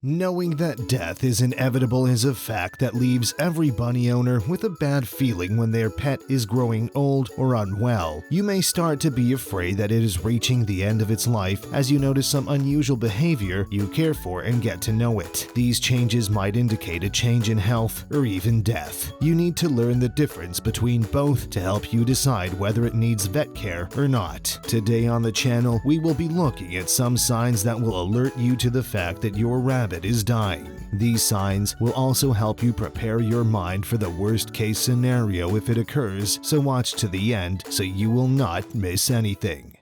Knowing that death is inevitable is a fact that leaves every bunny owner with a bad feeling when their pet is growing old or unwell. You may start to be afraid that it is reaching the end of its life as you notice some unusual behavior you care for and get to know it. These changes might indicate a change in health or even death. You need to learn the difference between both to help you decide whether it needs vet care or not. Today on the channel, we will be looking at some signs that will alert you to the fact that your rabbit is dying. These signs will also help you prepare your mind for the worst case scenario if it occurs, so watch to the end so you will not miss anything.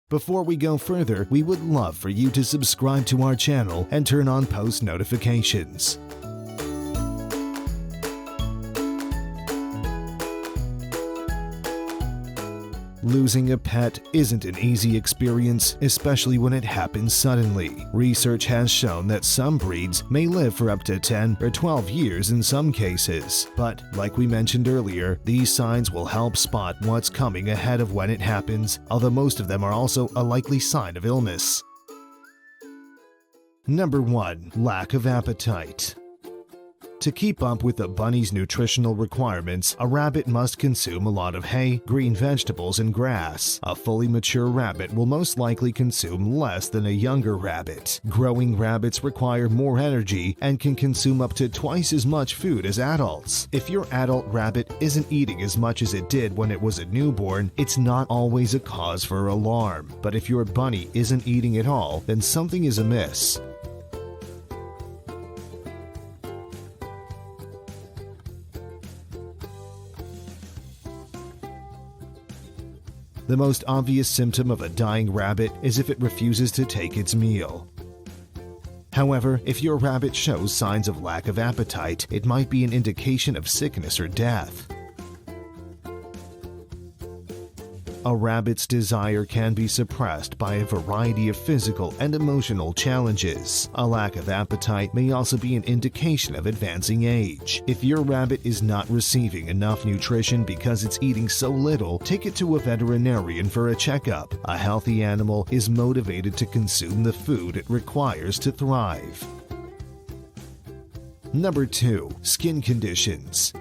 Before we go further, we would love for you to subscribe to our channel and turn on post notifications. Losing a pet isn't an easy experience, especially when it happens suddenly. Research has shown that some breeds may live for up to 10 or 12 years in some cases. But, like we mentioned earlier, these signs will help spot what's coming ahead of when it happens, although most of them are also a likely sign of illness. Number 1. Lack of appetite. To keep up with a bunny's nutritional requirements, a rabbit must consume a lot of hay, green vegetables, and grass. A fully mature rabbit will most likely consume less than a younger rabbit. Growing rabbits require more energy and can consume up to twice as much food as adults. If your adult rabbit isn't eating as much as it did when it was a newborn, it's not always a cause for alarm. But if your bunny isn't eating at all, then something is amiss. The most obvious symptom of a dying rabbit is if it refuses to take its meal. However, if your rabbit shows signs of lack of appetite, it might be an indication of sickness or death. A rabbit's desire can be suppressed by a variety of physical and emotional challenges. A lack of appetite may also be an indication of advancing age. If your rabbit is not receiving enough nutrition because it's eating so little, take it to a veterinarian for a checkup. A healthy animal is motivated to consume the food it requires to thrive. Number 2. Skin conditions.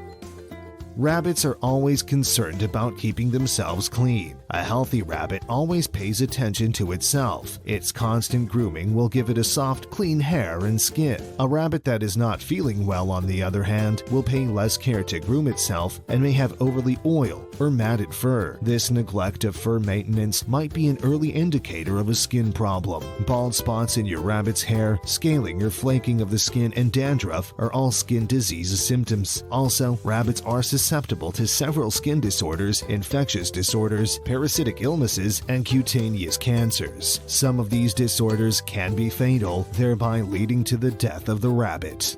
Rabbits are always concerned about keeping themselves clean. A healthy rabbit always pays attention to itself. Its constant grooming will give it a soft, clean hair and skin. A rabbit that is not feeling well, on the other hand, will pay less care to groom itself and may have overly oil or matted fur. This neglect of fur maintenance might be an early indicator of a skin problem. Bald spots in your rabbit's hair, scaling or flaking of the skin, and dandruff are all skin disease symptoms. Also, rabbits are susceptible to several skin disorders, infectious disorders, parasitic illnesses, and cutaneous cancers. Some of these disorders can be fatal, thereby leading to the death of the rabbit.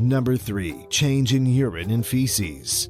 Number 3. Change in urine and feces.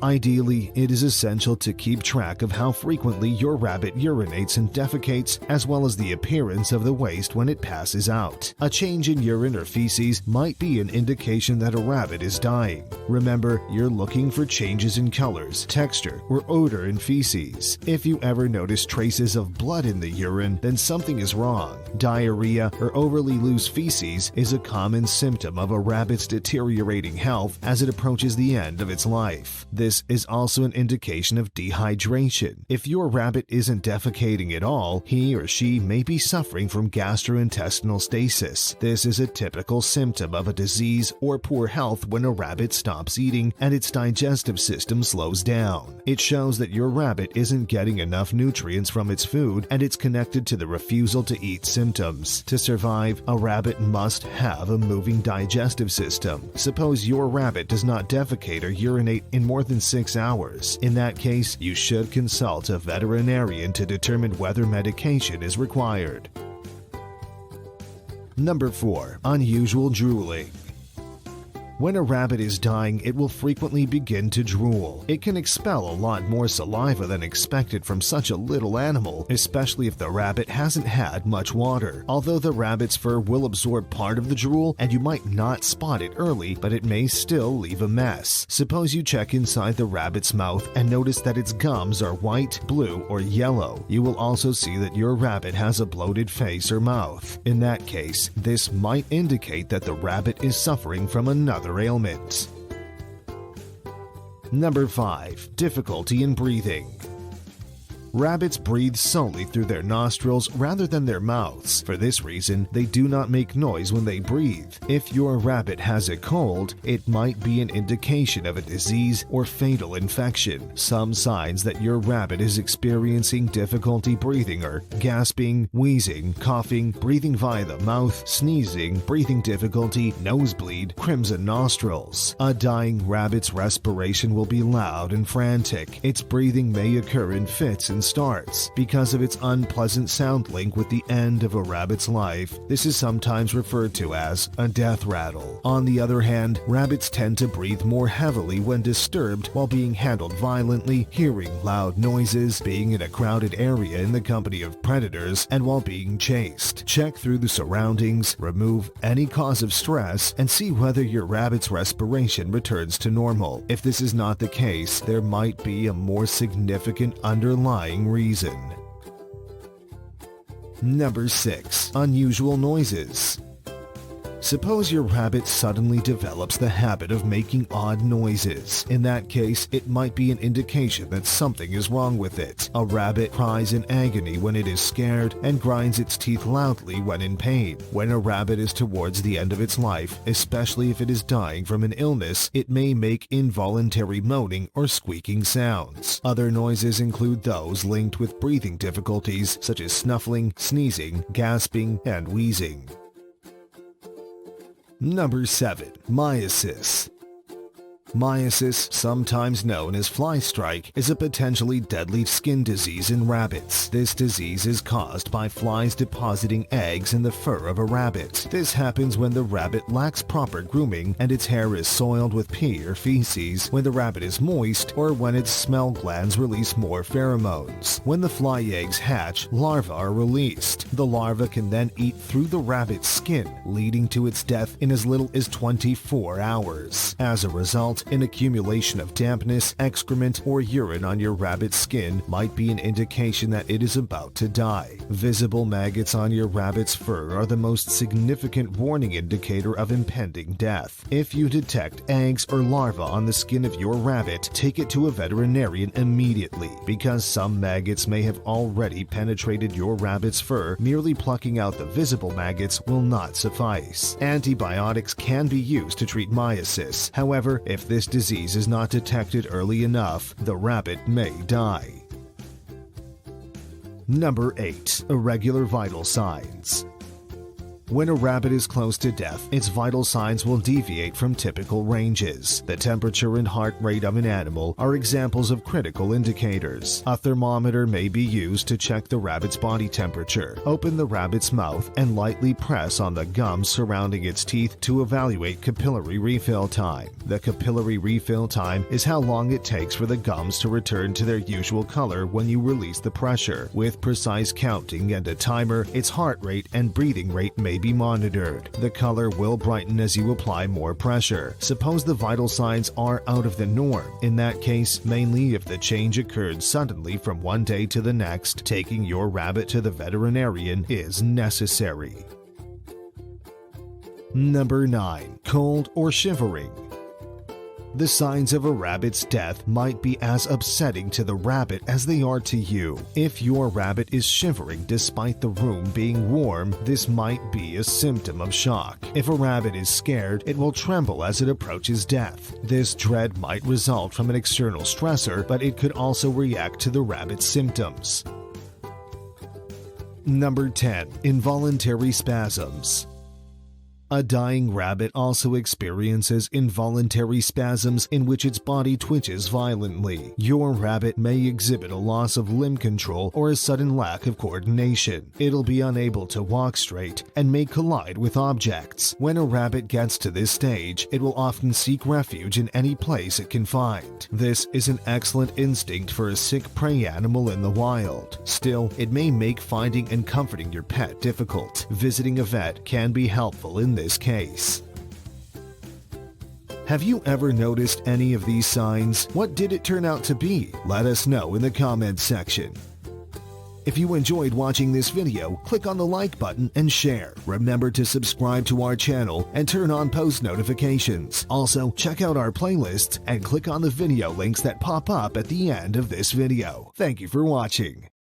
Ideally, it is essential to keep track of how frequently your rabbit urinates and defecates, as well as the appearance of the waste when it passes out. A change in urine or feces might be an indication that a rabbit is dying. Remember, you're looking for changes in colors, texture, or odor in feces. If you ever notice traces of blood in the urine, then something is wrong. Diarrhea or overly loose feces is a common symptom of a rabbit's deteriorating health as it approaches the end of its life. This is also an indication of dehydration. If your rabbit isn't defecating at all, he or she may be suffering from gastrointestinal stasis. This is a typical symptom of a disease or poor health when a rabbit stops eating and its digestive system slows down. It shows that your rabbit isn't getting enough nutrients from its food, and it's connected to the refusal to eat symptoms. To survive, a rabbit must have a moving digestive system. Suppose your rabbit does not defecate or urinate in more than 6 hours. In that case, you should consult a veterinarian to determine whether medication is required. Number 4. Unusual drooling. When a rabbit is dying, it will frequently begin to drool. It can expel a lot more saliva than expected from such a little animal, especially if the rabbit hasn't had much water. Although the rabbit's fur will absorb part of the drool, and you might not spot it early, but it may still leave a mess. Suppose you check inside the rabbit's mouth and notice that its gums are white, blue, or yellow. You will also see that your rabbit has a bloated face or mouth. In that case, this might indicate that the rabbit is suffering from another ailment. Number 5. Difficulty in breathing. Rabbits breathe solely through their nostrils rather than their mouths. For this reason, they do not make noise when they breathe. If your rabbit has a cold, it might be an indication of a disease or fatal infection. Some signs that your rabbit is experiencing difficulty breathing are gasping, wheezing, coughing, breathing via the mouth, sneezing, breathing difficulty, nosebleed, crimson nostrils. A dying rabbit's respiration will be loud and frantic. Its breathing may occur in fits and starts. Because of its unpleasant sound link with the end of a rabbit's life, this is sometimes referred to as a death rattle. On the other hand, rabbits tend to breathe more heavily when disturbed while being handled violently, hearing loud noises, being in a crowded area in the company of predators, and while being chased. Check through the surroundings, remove any cause of stress, and see whether your rabbit's respiration returns to normal. If this is not the case, there might be a more significant underlying reason. Number 6. Unusual noises. Suppose your rabbit suddenly develops the habit of making odd noises. In that case, it might be an indication that something is wrong with it. A rabbit cries in agony when it is scared and grinds its teeth loudly when in pain. When a rabbit is towards the end of its life, especially if it is dying from an illness, it may make involuntary moaning or squeaking sounds. Other noises include those linked with breathing difficulties, such as snuffling, sneezing, gasping, and wheezing. Number 7. Myiasis. Myiasis, sometimes known as fly strike, is a potentially deadly skin disease in rabbits. This disease is caused by flies depositing eggs in the fur of a rabbit. This happens when the rabbit lacks proper grooming and its hair is soiled with pee or feces, when the rabbit is moist, or when its smell glands release more pheromones. When the fly eggs hatch, larvae are released. The larva can then eat through the rabbit's skin, leading to its death in as little as 24 hours. As a result, an accumulation of dampness, excrement, or urine on your rabbit's skin might be an indication that it is about to die. Visible maggots on your rabbit's fur are the most significant warning indicator of impending death. If you detect eggs or larvae on the skin of your rabbit, take it to a veterinarian immediately, because some maggots may have already penetrated your rabbit's fur. Merely plucking out the visible maggots will not suffice. Antibiotics can be used to treat myiasis. However, if this disease is not detected early enough, the rabbit may die. Number 8. Irregular vital signs. When a rabbit is close to death, its vital signs will deviate from typical ranges. The temperature and heart rate of an animal are examples of critical indicators. A thermometer may be used to check the rabbit's body temperature. Open the rabbit's mouth and lightly press on the gums surrounding its teeth to evaluate capillary refill time. The capillary refill time is how long it takes for the gums to return to their usual color when you release the pressure. With precise counting and a timer, its heart rate and breathing rate may be monitored. The color will brighten as you apply more pressure. Suppose the vital signs are out of the norm. In that case, mainly if the change occurred suddenly from one day to the next, taking your rabbit to the veterinarian is necessary. Number 9. Cold or shivering. The signs of a rabbit's death might be as upsetting to the rabbit as they are to you. If your rabbit is shivering despite the room being warm, this might be a symptom of shock. If a rabbit is scared, it will tremble as it approaches death. This dread might result from an external stressor, but it could also react to the rabbit's symptoms. Number 10. Involuntary spasms. A dying rabbit also experiences involuntary spasms in which its body twitches violently. Your rabbit may exhibit a loss of limb control or a sudden lack of coordination. It'll be unable to walk straight and may collide with objects. When a rabbit gets to this stage, it will often seek refuge in any place it can find. This is an excellent instinct for a sick prey animal in the wild. Still, it may make finding and comforting your pet difficult. Visiting a vet can be helpful in this case. Have you ever noticed any of these signs? What did it turn out to be? Let us know in the comments section. If you enjoyed watching this video, click on the like button and share. Remember to subscribe to our channel and turn on post notifications. Also, check out our playlists and click on the video links that pop up at the end of this video. Thank you for watching.